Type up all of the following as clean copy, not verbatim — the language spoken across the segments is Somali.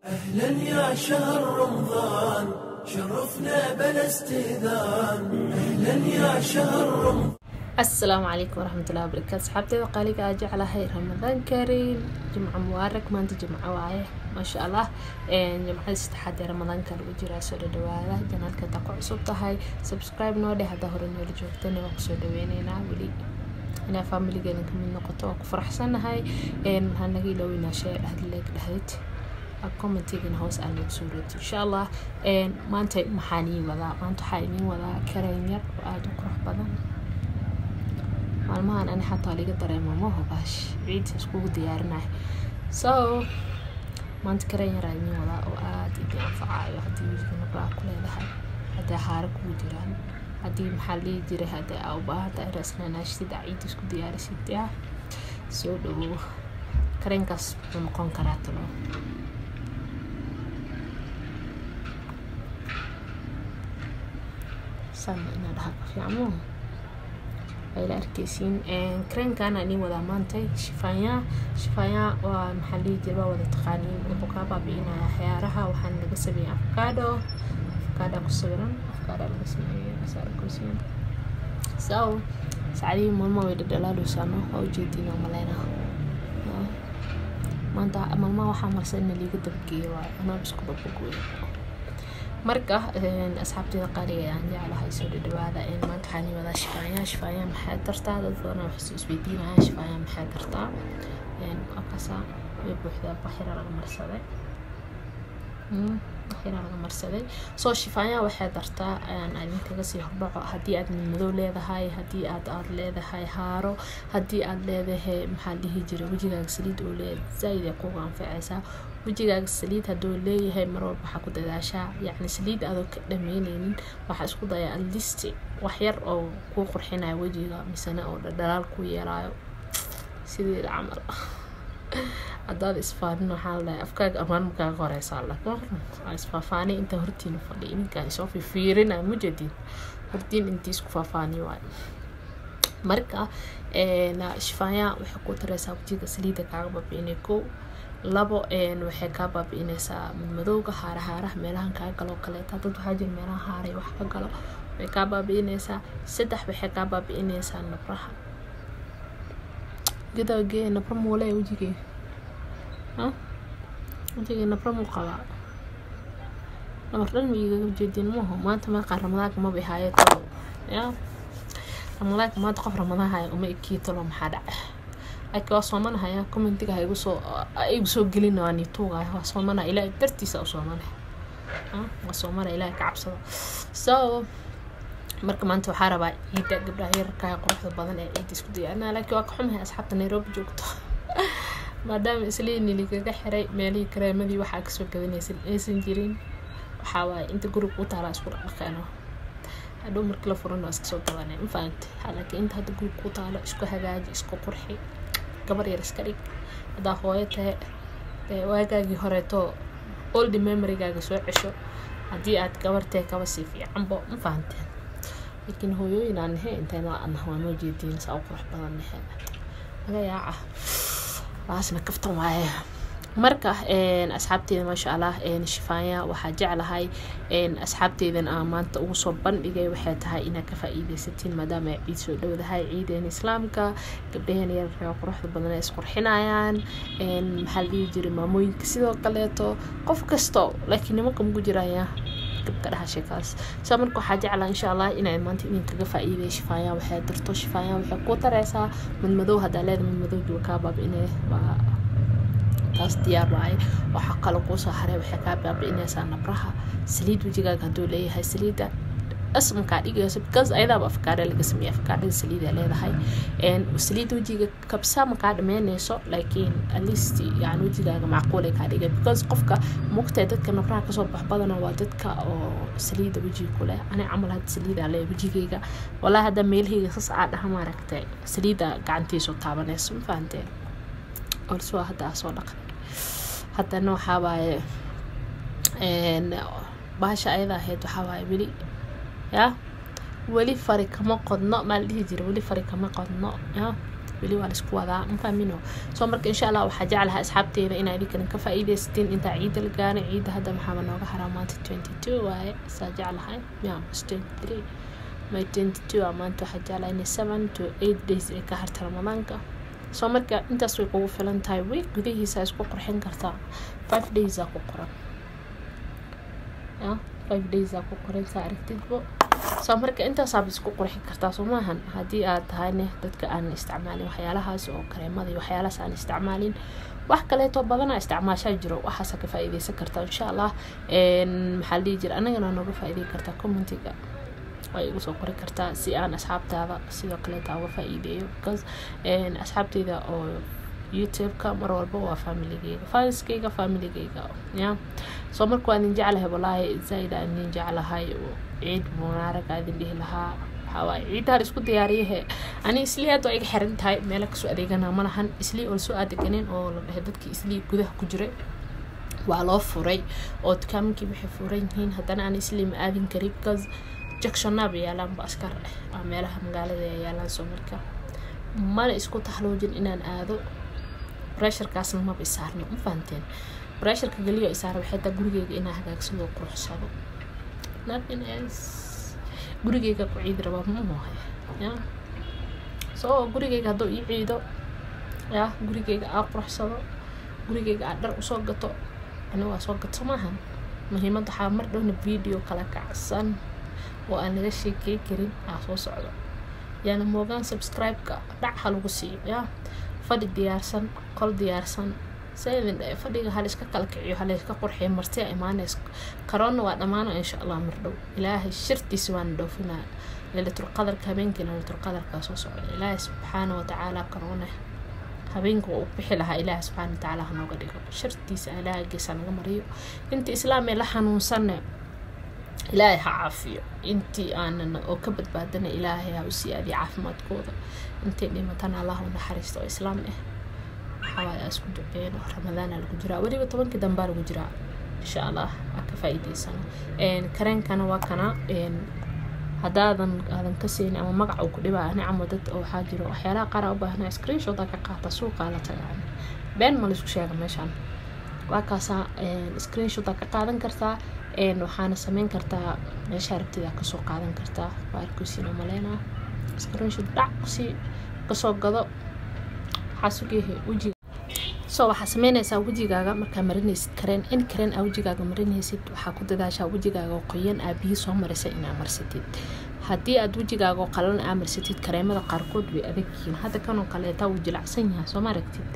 أهلا يا شهر رمضان شرفنا بلا استئذان. أهلا يا شهر رمضان. السلام عليكم ورحمة الله وبركاته. صحابتي وقاليك أجي على هاي رمضان كريم، جمعة مبارك، ما أنت جمعة واعية ما شاء الله. جمعة استحادة رمضان كان وجرا سود دوالا جنال كتاقع صوت هاي سبسكرايب نودي هذا هو النور جوكتني وقصود وينينا ولي أنا فاميلي جانك من نقطة وفرح سنة هاي هنجي لو نشاء هدلك لهيت كومنتيجن هوس أنا بصورة إن شاء الله. ما أنت محاني ولا ما أنت حاني ولا كرينير وأدو قرح بدن maalmahan ani xataa liga dareemo ma hubaash ciid isku diyaarinahay maanta kareen yar ayaan wadaa oo aad i anfacayo hadii wiilka nabraa ku leedahay hadii xaarad ku jiraan hadii maxaa lii jiray hadii aad u baahantahay rasnaanaashida ciid isku diyaarisid soo dhawo kareenkaas wuxuu noqon karaa talo sama ina dhaha fiicmo إلى أركيسين كرين كان أني وذا مانتي شفايا ومحلي جربا وذا تقانين وبقابا بينا حيارها وحن نقسمي أفكادو كسبران أفكادو نقسمي أسار كرسين سعدي ماما ويدا دلالو سانو أو جيدين ومالينا ماما وحامر سنة اللي قد بقي وأنا بسكو ببقوي marka asxaabtayda qaaliga aan jeclahay soo dhawaada maanta waxaan wada shifaya maxay dartaa dad badan wax isweydiinaya shifaya maxay dartaa aqasa way buuxda baxira laga marsaday soo shifaya waxay dartaa aan idinkaga sii hordhaco hadii aad madow leedahay hadii aad leedahay haaro hadii aad leedahay maxaa dhihi jiray wajigaaga saliid oo leeyahay zaid ay kugu anfacaysaa wajigaaga saliid haduu leeyahay mar walba waxa ku dadaashaa yani saliid aad ka dhameynaynin waxa isku dayaa list wax yar oo ku qurxinaya wajiga misana oo dhalaal ku yeelaayo sidii amal هذا إسفارنا حاله أفكار أمان مكان غريصة لكن إسفافاني أنت هرتين فلين كان يشوفي فيرنا مجدين هرتين أنتي سكفافاني واي مركا نا شفايا وحكو ترسا وجيك سليدة كعبة بينكو لابو وحكابة بينسا من مدوغة هاره ميلان كاقلو كاليتا تدو حاجة ميلان هاري وحكاقلو وحكابة بينسا سدح وحكابة بينسا نبرها كده جي نبرم ولا وجيكي وجيكي نبرم وقلا نبرم يجي جدين مو ما أنت ما قال رمضان ما بهاي طلو يا رمضان ما تقف رمضان هاي وما يكي طلو محدا أكيد وصومنا هاي كومنتي هاي يقصو جلينا أني توغا وصومنا إلى ترتيس وصومنا وصومنا إلى كعبسة marka maanta waxa rabaa ciida gabdhaha yarka quruxda badan ee ciid isku diyaarina laakiin waa ka xumahay asxaabta Nairobi joogto maadaama isliin liiga xiray meelii kareemadii waxa ka soo gadanaysan aysan jirin waxa waay inta guriga ku taala isku dhaqaano hadhow marka la furano iska soo dabanay ma fahamtay laakiin inta hadda guriga ku taala isku hagaaji isku qurxi gabar yar iska dhig hada hooyatay waagaagii horeeto old memory-gaaga soo cesho hadii aad gabartay kaba si fiican bo ma fahamtay لكن هو ينان هي انت انا هو موجودين ساو قرح بدن هي laga yaaca waasna kaftan waay marka asxaabteeda ma sha Allah shifaaya waxa jeclahay asxaabteedan maanta ugu soo bandhigay waxay tahay in ka faa'iideysatiin maadaama ciid soo dhawdahay ciidan islaamka gabdhahan yar quruxda badan ay isku qurxinayaan maxalli jiray maamooyinka sidoo kaleeto qof kasto laakiin nimanka ugu jiraya gabdhaha sheekaas samarku waxa jeclaa insha Allah inay maanta idinkaga faa'iideeyo shifaaya waxay darto shifaaya waxay ku taraysaa mid madow hada leedahay mid madow ka baab inay taas diyaar waay waxa kale ku soo haray waxay ka baabiinaysaa nabraha saliid wajigaaga haduu leeyahay saliida asmka dhigayso because ayada afkaar laga sameeyay afkaar saliid leedahay saliid wajiga kabsa ma ka dhameynayso laakiin at least yani wajigaaga macquul ay ka dhigay because qofka muqtay dadka nabraha ka soo baxbadana waa dadka oo saliid wajiga ku leh ana amal had saliid leh wajigayga wala hada meelhiga sas aad ah ma aragtay saliida gacantiisa taabanayso ma fahanteen also hada soo dhaqan hadana waxa waaye baasha ayada ahayd waxa waaye wili ya wali fari kama qodno ma dhihi jiro wali fari kama qodno ya weli waa isku wadaa ma fahmino soo marka insha Allah waxa jecelahay asxaabteeda inay idinkan ka faa'iideysteen inta ciida la gaaray ciida hadda maxaa nooga haramaanta 22 waaye saa jecelahay yaa 23 my 22 amaanta waxa jecelahay in 7 to 8 days ee ka harta ramadaanka soo marka intaas way kugu filan tahay week gudihiisa isku qurxin kartaa 5 days ku qoran 5 days ku qoran saa aragtidbo soo marka intaas aad isku qurxin kartaa soo maahan hadii aad tahayne dadka aan isticmaalin waxyaalahaas oo kareemada iyo waxyaalahaas aan isticmaalin wax kale to badan isticmaasha jiro waxaas ka faa'iideysan kartaa insha Allah maxaa lii jir anagana nooga faa'iideyn kartaa commentiga way ugu soo qori kartaa si aan asxaabtaada sidoo kale taa uga faa'iideeyo because asxaabtayda oo YouTube-ka mar walba waa family-gayga family-gayga ya soo marka waan jecelahay wallahi zaid aan jecelahay ciid mubarak aadin dhihi lahaa waxaa ciidaar isku diyaariyay ani isli aad ay xiran tahay meel ka soo adeegana ma lahan isli oo soo adeeganeen oo la dhahay dadkii isli gudaha ku jiray waa loo furay oo dukaamkii waxay furan yihiin haddana aan isli ma aadin karin because jacksonab yaalaan ba askar meelaha magaalada yaalaan soo marka mana isku taxloojin inaan aado pressure-kaasna ma bisaarno ma fahanteen pressure-ka galiyo isaar waxay taa gurigeyga inaan hagaagsado quruxsado nothing else gurigeyga ku ciid raba ma moohay ya soo gurigeyga hadoo ii ciido ya gurigeyga aan quruxsado gurigeyga aan dhar usoo gato ana waa soo gato maahan muhiimada waxaa mar dhowna video kala kacsan oo aan laga sheekay karin soo socdo yaana moogaan subscribe-ka dhac lagu siiyo ya fadhi diyaarsan qol diyaarsan sayidin fadhiga hal iska kala kiciyo hal iska qurxiyo marti iimaaneys corona waa dhamaano insha Allah mar dhow ilaahay shirtiisa waan dhoofinaa leelatul qadarka habeenkina leelatul qadarka soo socdo ilaahay subhanahu wa ta'ala corona habeenku uu bixi lahaa ilaahay subhanahu wa ta'ala nooga dhigo shirtiisa ilaahay geesan naga mariyo inta islaamay la xanuunsan ilaahay ha caafiyo intii aanan oo ka badbaadana ilaahay ha u siyaadiyo caafimaadkooda intii dhimatana Allah u naxariisto islaam حوالي أسكت بين رمضان الجراء ولي بطبعاً كده مبارك الجراء إن شاء الله أكفايدي سنة كرين كانوا وكنا هذا كسين أما مقع وكل بقى أنا عمودت أو حاجة وأحيانا قرأ بهنا سكرين شو ذاك قاطع سوق على يعني بين ما لسه شيء مشان وكاسا سكرين شو ذاك قاعدن كرتا وحنا سمين كرتا شاربت ذاك سوق قاعدن كرتا واركوسينا ملينا سكرين شو دعكسي كسوق قضاء حاسوكيه وجي soo waxa sameynaysaa wajigaaga marka marinaysid kareen wajigaaga marinaysid waxa ku dadaashaa wajigaaga qoyan biyo soo marisay inaad marsatid hadii aad wajigaaga qalan marsatid kareemada qaarkood way adag yihiin hada kanoo kale taa wajilacsan yahay soo maragtid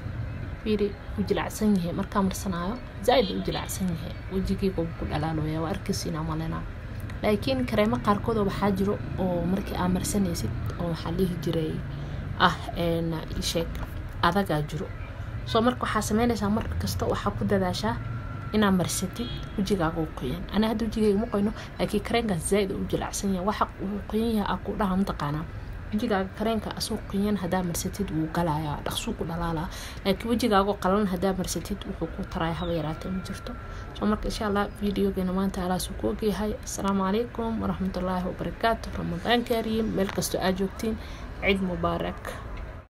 fiiri wajilacsan yahay marka marsanaayo zaid wajilacsan yahay wajigayga ku dhalaalooya waa arkaysiina malena laakiin kareemo qaarkood waxa jiro oo markii aad marsanaysid oo waxa lihi jiray sheek adaga jiro soo marka waxa sameynaysaa mar kasta waxa ku dadaashaa inaad marsatid wajigaaga qoyan ana hadda wajigayga ma qoyno laakiin kareenka zaid u jilacsan yahay waxa uu qoyan yahay aku dhaha mantaqana wajigaaga kareenka asoo qoyan hadaa marsatid uu galaya dhaqso ku dhalaala laakiin wajigaaga qalan hadaa marsatid wuxuu ku taray haba yaraatay ma jirto soo marka insha Allah videogeena maanta ala soo koogayahay assalaamu alaykum wa rahmatullaahi wa barakaatuh ramadaan kariim meel kasto aad joogtiin ciid mubaarak